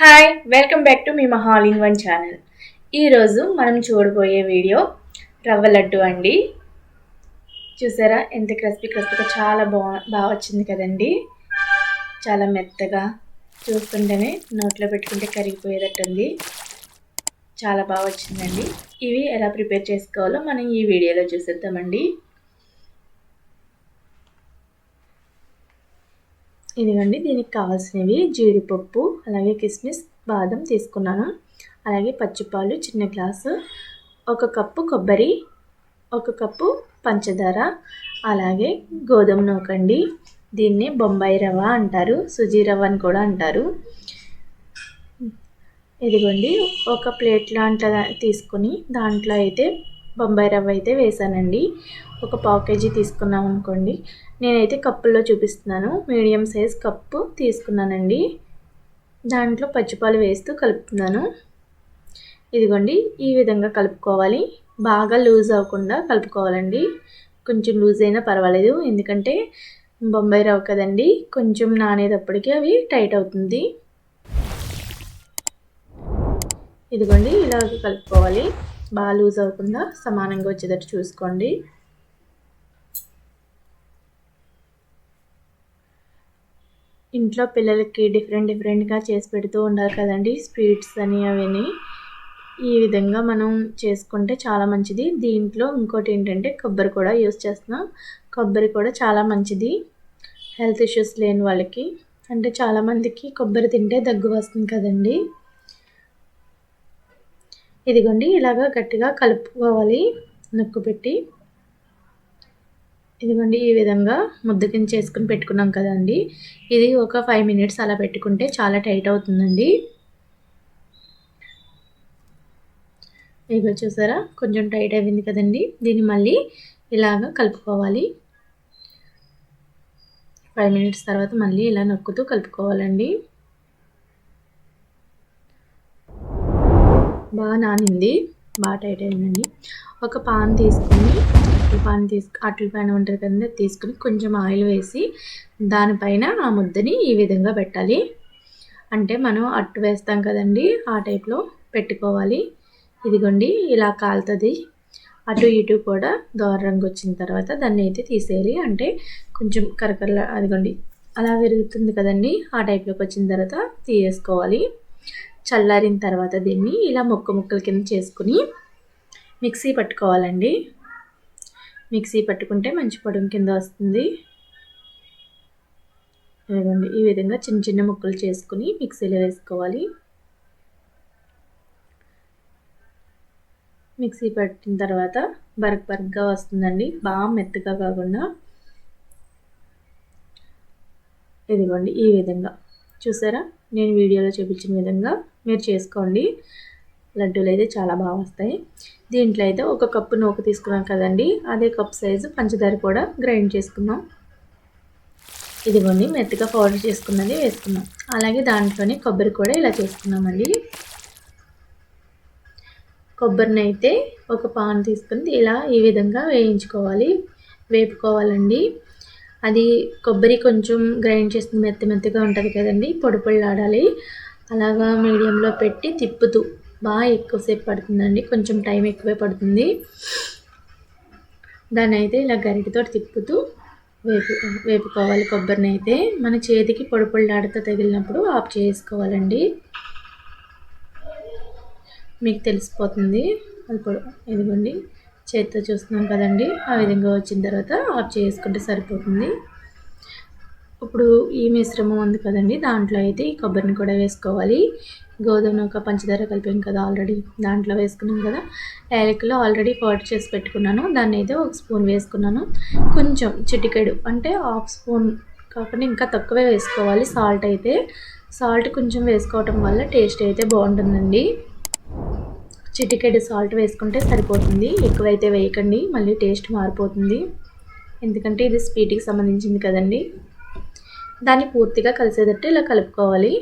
Hi welcome back to me all in one channel. ఈరోజు మనం చూడబోయే వీడియో రవ్వ లడ్డు అండి. చూసారా ఎంత క్రిస్పీగా చాలా బాగా వచ్చింది కదండి. చాలా మెత్తగా, చూస్తుంటేనే నోట్లో పెట్టుకుంటే కరిగిపోయేటట్టుంది. చాలా బాగా వచ్చిందండి. ఇవి ఎలా ప్రిపేర్ చేసుకోవాలో మనం ఈ వీడియోలో చూసేద్దామండి. ఇదిగోండి, దీనికి కావాల్సినవి జీడిపప్పు, అలాగే కిస్మిస్, బాదం తీసుకున్నాను. అలాగే పచ్చిపాలు చిన్న గ్లాసు, 1 కప్పు కొబ్బరి, 1 కప్పు పంచదార, అలాగే గోధుమ నూకండి. దీన్ని బొంబాయి రవ్వ అంటారు, సుజీ రవ్వ అని కూడా అంటారు. ఇదిగోండి, ఒక ప్లేట్ లాంటి తీసుకొని దాంట్లో అయితే బొంబాయి రవ్వ అయితే వేసానండి. ఒక 1/2 kg తీసుకున్నాం అనుకోండి. నేనైతే కప్పుల్లో చూపిస్తున్నాను. మీడియం సైజ్ కప్పు తీసుకున్నానండి. దాంట్లో పచ్చిపాలు వేస్తూ కలుపుతున్నాను. ఇదిగోండి, ఈ విధంగా కలుపుకోవాలి. బాగా లూజ్ అవ్వకుండా కలుపుకోవాలండి. కొంచెం లూజ్ అయినా పర్వాలేదు, ఎందుకంటే బొంబాయి రవ్వ కదండి, కొంచెం నానేటప్పటికీ అవి టైట్ అవుతుంది. ఇదిగోండి, ఇలా కలుపుకోవాలి. బాగా లూజ్ అవ్వకుండా సమానంగా వచ్చేటట్టు చూసుకోండి. ఇంట్లో పిల్లలకి డిఫరెంట్గా చేసి పెడుతూ ఉండాలి కదండి, స్వీట్స్ అని అవన్నీ. ఈ విధంగా మనం చేసుకుంటే చాలా మంచిది. దీంట్లో ఇంకోటి ఏంటంటే కొబ్బరి కూడా యూస్ చేస్తున్నాం. కొబ్బరి కూడా చాలా మంచిది హెల్త్ ఇష్యూస్ లేని వాళ్ళకి. అంటే చాలామందికి కొబ్బరి తింటే దగ్గు వస్తుంది కదండి. ఇదిగోండి, ఇలాగా గట్టిగా కలుపుకోవాలి నొక్కు పెట్టి. ఇదిగోండి, ఈ విధంగా ముద్ద కింద చేసుకుని పెట్టుకున్నాం కదండి. ఇది ఒక 5 minutes అలా పెట్టుకుంటే చాలా టైట్ అవుతుందండి. ఇదిగో చూసారా, కొంచెం టైట్ అయింది కదండి. దీన్ని మళ్ళీ ఇలాగా కలుపుకోవాలి. 5 minutes తర్వాత మళ్ళీ ఇలా నొక్కుతూ కలుపుకోవాలండి. బాగా నానింది, బాగా టైట్ అయిందండి. ఒక పాన్ తీసుకుని అట్ల పైన ఉంటుంది కదండి, తీసుకుని కొంచెం ఆయిల్ వేసి దానిపైన ఆ ముద్దని ఈ విధంగా పెట్టాలి. అంటే మనం అట్టు వేస్తాం కదండి, ఆ టైప్లో పెట్టుకోవాలి. ఇదిగోండి, ఇలా కాలుతుంది. అటు ఇటు కూడా దోర రంగు వచ్చిన తర్వాత దాన్ని అయితే తీసేయాలి. అంటే కొంచెం కరకరలా, అదిగోండి అలా విరుగుతుంది కదండి, ఆ టైప్లోకి వచ్చిన తర్వాత తీసేసుకోవాలి. చల్లారిన తర్వాత దీన్ని ఇలా ముక్కల కింద చేసుకుని మిక్సీ పట్టుకోవాలండి. మిక్సీ పట్టుకుంటే మంచి పొడుం కింద వస్తుంది. ఇదిగోండి, ఈ విధంగా చిన్న ముక్కలు చేసుకుని మిక్సీలో వేసుకోవాలి. మిక్సీ పట్టిన తర్వాత బరకగా వస్తుందండి, బాగా మెత్తగా కాకుండా. ఇదిగోండి, ఈ విధంగా చూసారా, నేను వీడియోలో చూపించిన విధంగా మీరు చేసుకోండి. లడ్డూలు అయితే చాలా బాగా వస్తాయి. దీంట్లో అయితే 1 కప్పు నూక తీసుకున్నాం కదండి, అదే కప్ సైజు పంచదార కూడా గ్రైండ్ చేసుకున్నాం. ఇదిగోండి, మెత్తగా పౌడర్ చేసుకున్నది వేసుకున్నాం. అలాగే దాంట్లోనే కొబ్బరి కూడా ఇలా చేసుకున్నామండి. కొబ్బరిని అయితే ఒక పాన్ తీసుకుని ఇలా ఈ విధంగా వేపుకోవాలండి. అది కొబ్బరి కొంచెం గ్రైండ్ చేసిన మెత్తగా ఉంటుంది కదండి, పొడిలాడాలి. అలాగా మీడియంలో పెట్టి తిప్పుతూ, బాగా ఎక్కువసేపు పడుతుందండి, కొంచెం టైం ఎక్కువే పడుతుంది. దాన్ని అయితే ఇలా గరిటెతో తిప్పుతూ వేపుకోవాలి. కొబ్బరిని అయితే మన చేతికి పొడిలాడుతూ తగిలినప్పుడు ఆఫ్ చేసుకోవాలండి. మీకు తెలిసిపోతుంది అది ఇదిగోండి, చేతితో చూస్తున్నాం కదండి, ఆ విధంగా వచ్చిన తర్వాత ఆఫ్ చేసుకుంటే సరిపోతుంది. ఇప్పుడు ఈ మిశ్రమం ఉంది కదండి, దాంట్లో అయితే ఈ కొబ్బరిని కూడా వేసుకోవాలి. గోధుమ నూక, పంచదార కలిపాం కదా ఆల్రెడీ, దాంట్లో వేసుకున్నాం కదా. యాలకులు ఆల్రెడీ పౌడర్ చేసి పెట్టుకున్నాను, దాన్ని అయితే 1 స్పూన్ వేసుకున్నాను. కొంచెం చిటికెడు, అంటే 1/2 స్పూన్ కాకుండా ఇంకా తక్కువే వేసుకోవాలి. సాల్ట్ కొంచెం వేసుకోవటం వల్ల టేస్ట్ అయితే బాగుంటుందండి. చిటికెడు సాల్ట్ వేసుకుంటే సరిపోతుంది, ఎక్కువైతే వేయకండి, మళ్ళీ టేస్ట్ మారిపోతుంది. ఎందుకంటే ఇది స్వీట్కి సంబంధించింది కదండి. దాన్ని పూర్తిగా కలిసేటట్టు ఇలా కలుపుకోవాలి.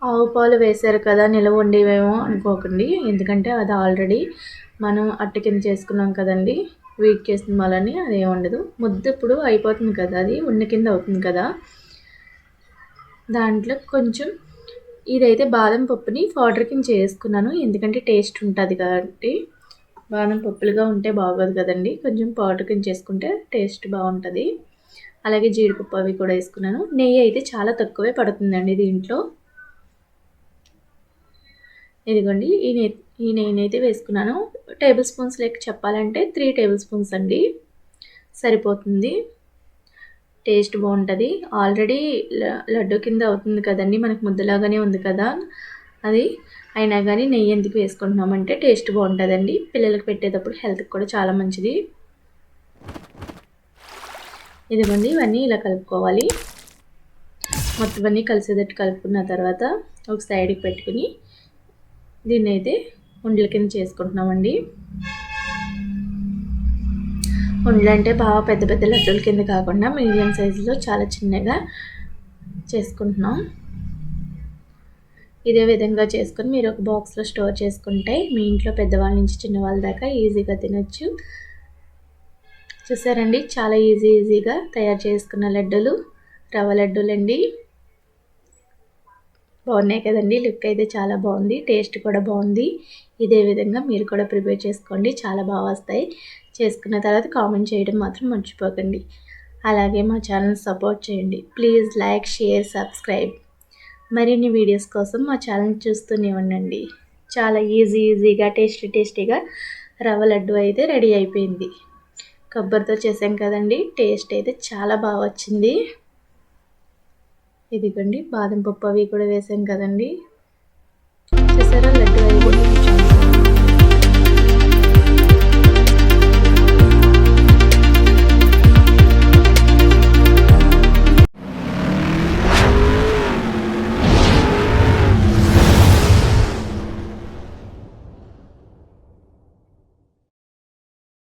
ఆవు పాలు వేసారు కదా, నిలవ ఉండేవేమో అనుకోకండి, ఎందుకంటే అది ఆల్రెడీ మనం అట్ట కింద చేసుకున్నాం కదండి, వీట్ చేసిన వాళ్ళని అదేం ఉండదు. ముద్ద ఇప్పుడు అయిపోతుంది కదా, అది ఉన్న కింద అవుతుంది కదా. దాంట్లో కొంచెం ఇదైతే బాదం పప్పుని పౌడర్ కింద చేసుకున్నాను, ఎందుకంటే టేస్ట్ ఉంటుంది కాబట్టి. బాదం పప్పులుగా ఉంటే బాగోదు కదండి, కొంచెం పౌడర్ కింద చేసుకుంటే టేస్ట్ బాగుంటుంది. అలాగే జీడిపప్పు అవి కూడా వేసుకున్నాను. నెయ్యి అయితే చాలా తక్కువే పడుతుందండి దీంట్లో. ఇదిగోండి ఈ నెయ్యినైతే వేసుకున్నాను. టేబుల్ స్పూన్స్ లెక్క చెప్పాలంటే 3 టేబుల్ స్పూన్స్ అండి సరిపోతుంది. టేస్ట్ బాగుంటుంది. ఆల్రెడీ లడ్డు కింద అవుతుంది కదండి, మనకు ముద్దలాగానే ఉంది కదా అది. అయినా కానీ నెయ్యి ఎందుకు వేసుకుంటున్నామంటే టేస్ట్ బాగుంటుందండి. పిల్లలకు పెట్టేటప్పుడు హెల్త్కి కూడా చాలా మంచిది. ఇదిగోండి ఇవన్నీ ఇలా కలుపుకోవాలి. మొత్తం అన్నీ కలిసేటట్టు కలుపుకున్న తర్వాత ఒక సైడ్కి పెట్టుకుని దీన్ని అయితే ఉండల కింద చేసుకుంటున్నామండి. ఉండలు అంటే బాగా పెద్ద పెద్ద లడ్డూల కింద కాకుండా మీడియం సైజులో చాలా చిన్నగా చేసుకుంటున్నాం. ఇదే విధంగా చేసుకొని మీరు ఒక బాక్స్లో స్టోర్ చేసుకుంటే మీ ఇంట్లో పెద్దవాళ్ళ నుంచి చిన్నవాళ్ళ దాకా ఈజీగా తినొచ్చు. చూసారండి, చాలా ఈజీగా తయారు చేసుకున్న లడ్డూలు, రవ్వ లడ్డూలండి. బాగున్నాయి కదండి, లుక్ అయితే చాలా బాగుంది, టేస్ట్ కూడా బాగుంది. ఇదే విధంగా మీరు కూడా ప్రిపేర్ చేసుకోండి, చాలా బాగా వస్తాయి. చేసుకున్న తర్వాత కామెంట్ చేయడం మాత్రం మర్చిపోకండి. అలాగే మా ఛానల్ సపోర్ట్ చేయండి. Please like, share, subscribe. మరిన్ని వీడియోస్ కోసం మా ఛానల్ చూస్తూనే ఉండండి. చాలా ఈజీగా టేస్టీగా రవ్వ లడ్డు అయితే రెడీ అయిపోయింది. కొబ్బరితో చేసాం కదండి, టేస్ట్ అయితే చాలా బాగా వచ్చింది. ఇదిగోండి బాదం పప్పు అవి కూడా వేసాం కదండి, చూసారా